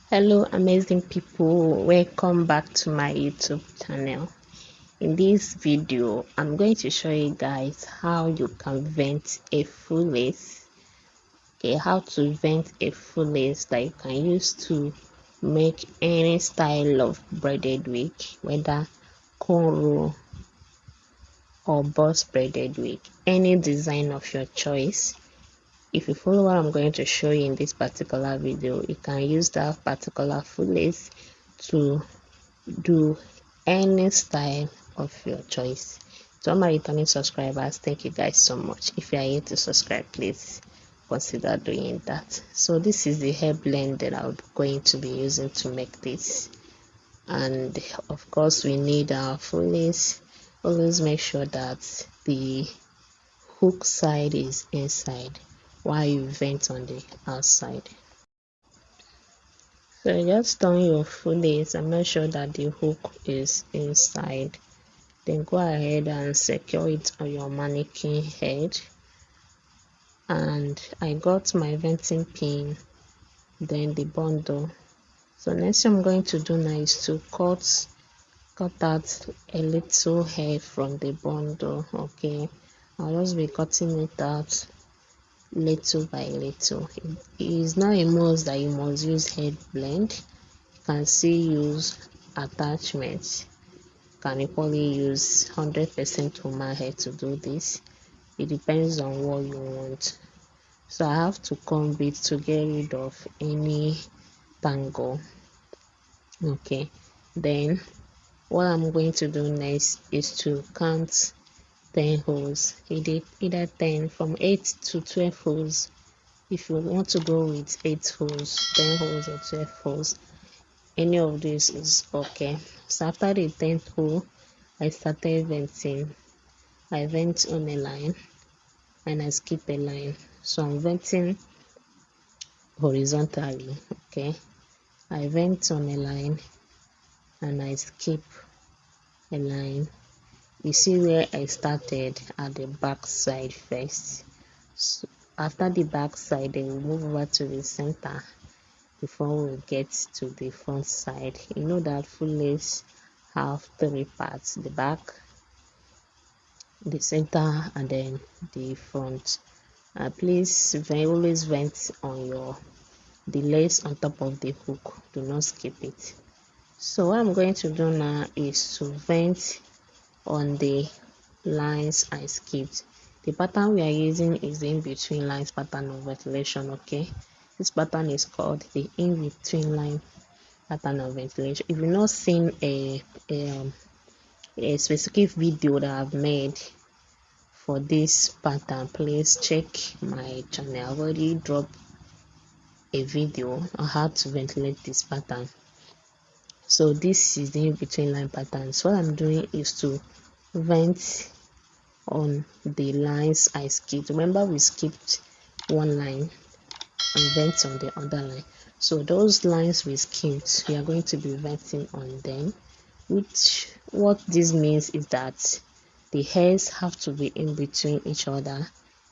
Hello amazing people, welcome back to my YouTube channel. In this video I'm going to show you guys how you can vent a full lace. How to vent a full lace that you can use to make any style of braided wig, whether cornrow or boss braided wig, any design of your choice. If you follow what I'm going to show you in this particular video, you can use that particular full lace to do any style of your choice. To all my returning subscribers, thank you guys so much. If you are here to subscribe, please consider doing that. So this is the hair blend that I'm going to be using to make this, and of course we need our full lace. Always make sure that the hook side is inside while you vent on the outside. So just turn your full lace and make sure that the hook is inside. Then go ahead and secure it on your mannequin head. And I got my venting pin, then the bundle. So next thing I'm going to do now is to cut out a little hair from the bundle. Okay, I'll just be cutting it out little by little. It is not a must that you must use head blend. You can still use attachments. You can equally use 100% human hair to do this. It depends on what you want. So I have to comb it to get rid of any tangle. Okay, then what I'm going to do next is to count 10 holes, either 10 from 8 to 12 holes. If you want to go with 8 holes, 10 holes or 12 holes, any of this is okay. So after the 10th hole, I started venting. I vent on a line and I skip a line. So I'm venting horizontally. Okay, I vent on a line and I skip a line. You see where I started at the back side first. So after the back side, then we move over to the center before we get to the front side. You know that full lace have 3 parts: the back, the center, and then the front. Please always vent on the lace on top of the hook. Do not skip it. So what I'm going to do now is to vent on the lines I skipped. The pattern we are using is the in between lines pattern of ventilation. Okay, this pattern is called the in between line pattern of ventilation. If you've not seen a specific video that I've made for this pattern, please check my channel. I've already dropped a video on how to ventilate this pattern. So this is the in between line pattern. So what I'm doing is to vent on the lines I skipped. Remember, we skipped one line and vent on the other line. So those lines we skipped, we are going to be venting on them. Which what this means is that the hairs have to be in between each other.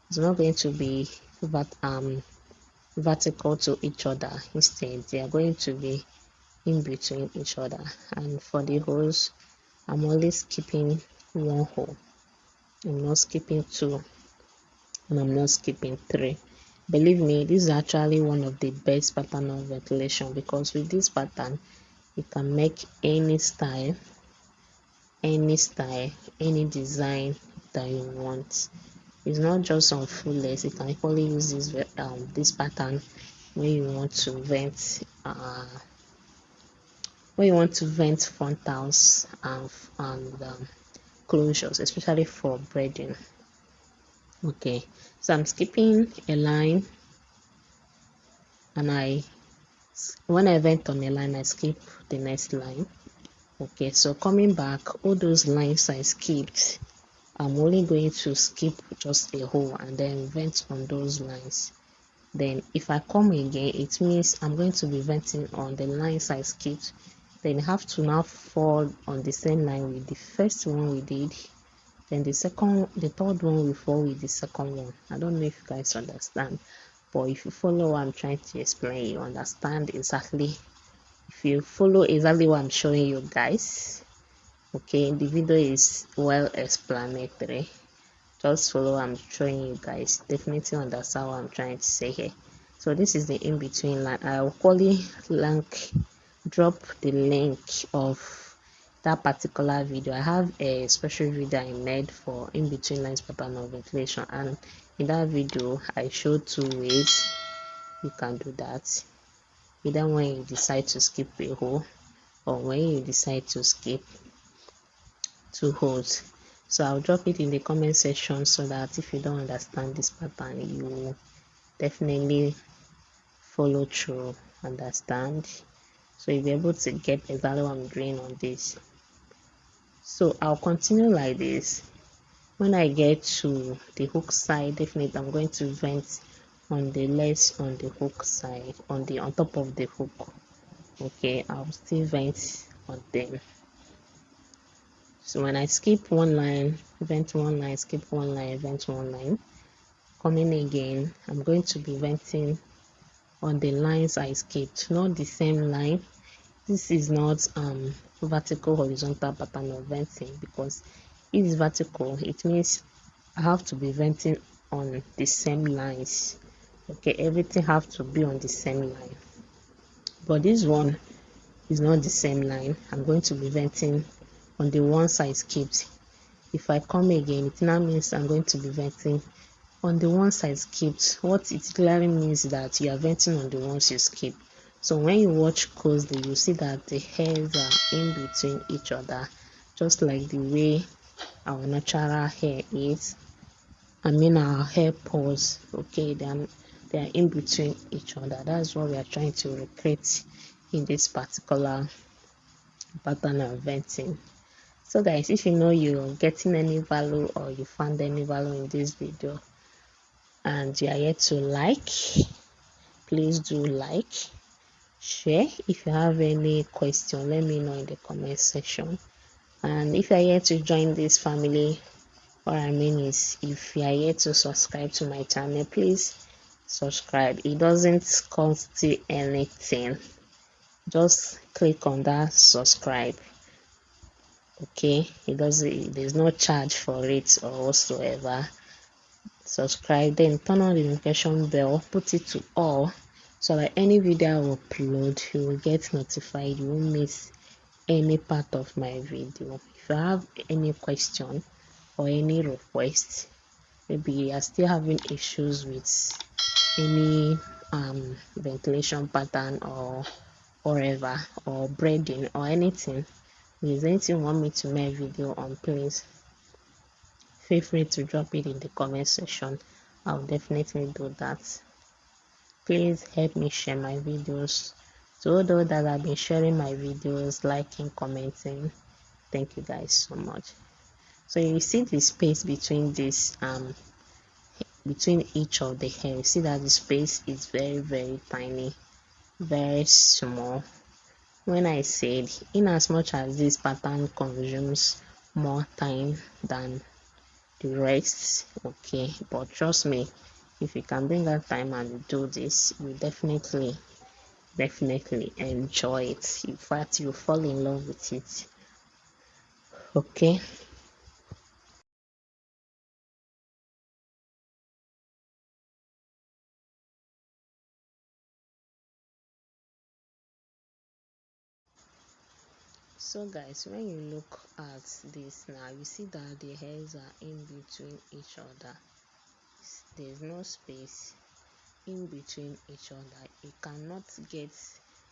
It's not going to be vertical to each other. Instead, they are going to be in between each other. And for the holes, I'm only skipping one hole. I'm not skipping 2, and I'm not skipping 3. Believe me, this is actually one of the best pattern of ventilation, because with this pattern you can make any style, any design that you want. It's not just on full lace. You can equally use this pattern when you want to vent frontals and closures, especially for braiding. Okay, so I'm skipping a line, and when I vent on a line, I skip the next line. Okay, so coming back, all those lines I skipped, I'm only going to skip just a hole and then vent on those lines. Then if I come again, it means I'm going to be venting on the lines I skipped. Then have to now fall on the same line with the first one we did. Then the third one will fall with the second one. I don't know if you guys understand, but if you follow what I'm trying to explain, you understand exactly if you follow exactly what I'm showing you guys, okay, the video is well explanatory. Just follow what I'm showing you guys, definitely understand what I'm trying to say here. So this is the in-between line. I'll quality link, drop the link of that particular video. I have a special video I made for in-between lines pattern of ventilation, and in that video I show two ways you can do that, either when you decide to skip a hole or when you decide to skip two holes. So I'll drop it in the comment section so that if you don't understand this pattern, you will definitely follow through, understand, so you'll be able to get exactly what I'm doing on this. So I'll continue like this. When I get to the hook side, definitely I'm going to vent on the lace on the hook side, on top of the hook. Okay, I'll still vent on them. So when I skip one line, vent one line, skip one line, vent one line, coming again, I'm going to be venting on the lines I skipped, not the same line. This is not vertical horizontal pattern of venting, because if it's vertical, it means I have to be venting on the same lines. Okay, everything have to be on the same line, but this one is not the same line. I'm going to be venting on the ones I skipped. If I come again, it now means I'm going to be venting on the ones I skipped. What it clearly means that you are venting on the ones you skip. So when you watch closely, you see that the hairs are in between each other, just like the way our natural hair is. I mean our hair pores. Okay, they are in between each other. That's what we are trying to recreate in this particular pattern of venting. So guys, if you know you're getting any value or you found any value in this video and you are yet to like, please do like, share. If you have any question, let me know in the comment section. And if you are yet to join this family, what I mean is, if you are yet to subscribe to my channel, please subscribe. It doesn't cost you anything. Just click on that subscribe. Okay, there's no charge for it or whatsoever. Subscribe, then turn on the notification bell, put it to all, so that any video I upload, you will get notified, you won't miss any part of my video. If you have any question or any request, maybe you are still having issues with any ventilation pattern or whatever, or braiding or anything, if there's anything you want me to make a video on, please feel free to drop it in the comment section. I'll definitely do that. Please help me share my videos to all those that have been sharing my videos, liking, commenting. Thank you guys so much. So you see the space between this between each of the hair. You see that the space is very tiny, very small. When I said, in as much as this pattern consumes more time than the rest, okay, but trust me, if you can bring that time and do this, you definitely enjoy it. In fact, you fall in love with it. Okay, so guys, when you look at this now, you see that the hairs are in between each other. There's no space in between each other. You cannot get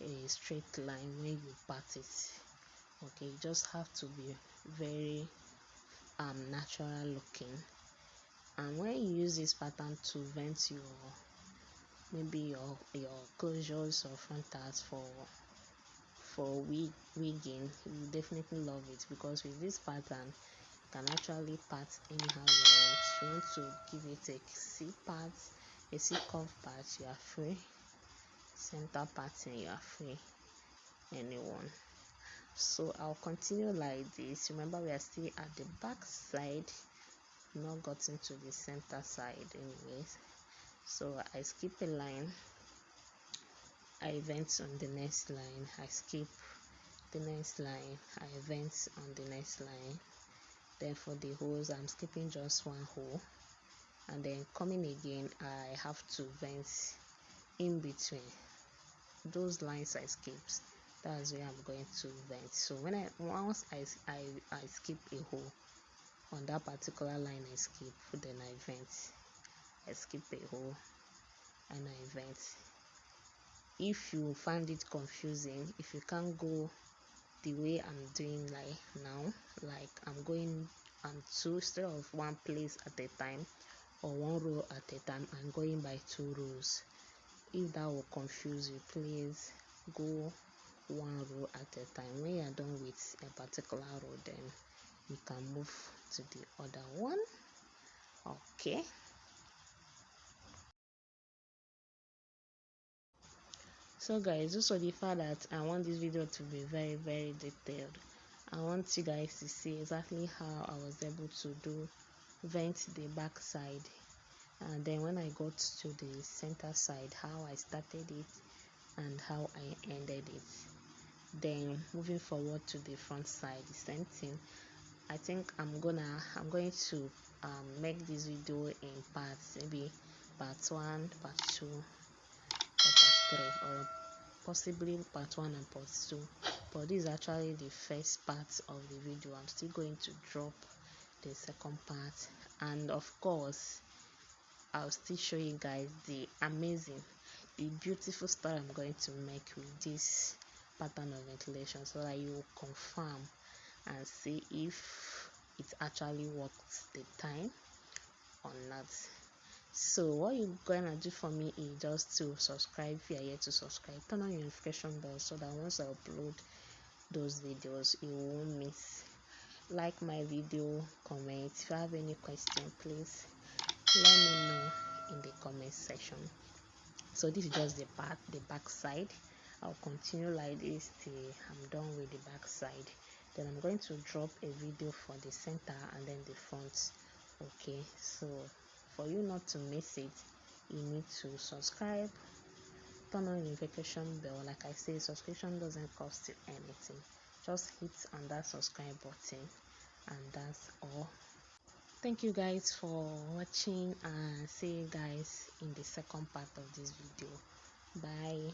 a straight line when you part it. Okay, you just have to be very natural looking. And when you use this pattern to vent your maybe your closures or frontals for wigging, you definitely love it, because with this pattern you can actually part anyhow you want. You want to give it a C part, a C curve part, you are free. Center pattern, you are free. Anyone. So I'll continue like this. Remember, we are still at the back side, not gotten to the center side anyways. So I skip a line, I vent on the next line, I skip the next line, I vent on the next line. Then for the holes, I'm skipping just one hole, and then coming again, I have to vent in between those lines I skipped. That's where I'm going to vent. So when once I skip a hole on that particular line I skip, then I vent. I skip a hole and I vent. If you find it confusing, if you can't go the way I'm doing like now, like I'm going on two instead of one place at a time or one row at a time, I'm going by 2 rows. If that will confuse you, please go one row at a time. When you're done with a particular row, then you can move to the other one. Okay, so guys, just for the fact that I want this video to be very detailed, I want you guys to see exactly how I was able to do vent the back side, and then when I got to the center side, how I started it and how I ended it. Then moving forward to the front side, the same thing. I think I'm going to make this video in parts, maybe part 1, part 2, or part 3, or possibly part 1 and part 2. But this is actually the first part of the video. I'm still going to drop the second part, and of course I'll still show you guys the beautiful style I'm going to make with this pattern of ventilation, so that you will confirm and see if it actually works the time or not. So what you're gonna do for me is just to subscribe. If you are yet to subscribe, turn on your notification bell so that once I upload those videos you won't miss. Like my video, comment. If you have any question, please let me know in the comment section. So this is just the back side. I'll continue like this till I'm done with the back side. Then I'm going to drop a video for the center and then the front. Okay, so for you not to miss it, you need to subscribe, turn on the notification bell. Like I say, subscription doesn't cost you anything. Just hit on that subscribe button, and that's all. Thank you guys for watching, and see you guys in the second part of this video. Bye.